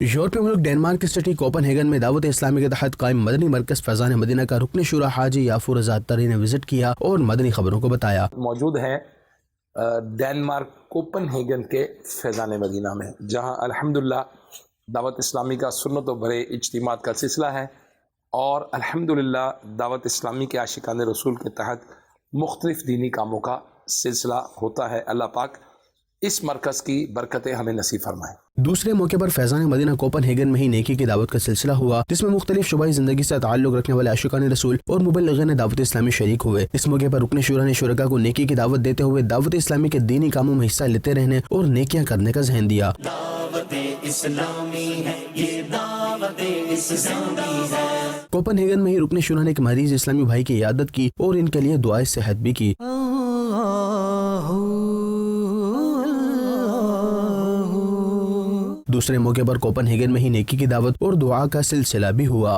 यूरोपीय मुल्क डेनमार्क की सिटी कोपनहेगन में दावत इस्लामी के तहत कायम मदनी मरकज फैजान मदीना का रुकन शुरा हाजी याफूर रज़ा तरी ने विजिट किया और मदनी खबरों को बताया। मौजूद हैं डेनमार्क कोपनहेगन के फैज़ान मदीना में, जहां अल्हम्दुलिल्लाह दावत इस्लामी का सुन्नत भरे इज्तिमात का सिलसिला है और अल्हम्दुलिल्लाह दावत इस्लामी के आशिकान रसूल के तहत मुख्तलिफ दीनी कामों का सिलसिला होता है। अल्लाह पाक इस मरकज़ की बरकतें हमें नसीब फरमाए। दूसरे मौके पर फैजान मदीना कोपनहेगन में ही नेकी की दावत का सिलसिला हुआ, जिसमें मुख्तलिफ शुबाही जिंदगी से ताल्लुक रखने वाले आशिकान रसूल और मुबल्लिगीन दावत इस्लामी शरीक हुए। इस मौके पर रुकन शुरा ने शुरका को नेकी की दावत देते हुए दावत इस्लामी के दीनी कामों में हिस्सा लेते रहने और नेकियां करने का ज़हन दिया। कोपनहेगन में ही रुकन शुरा ने एक मरीज इस्लामी भाई की इयादत की और इनके लिए दुआए सेहत भी की। दूसरे मौके पर कोपनहेगन में ही नेकी की दावत और दुआ का सिलसिला भी हुआ।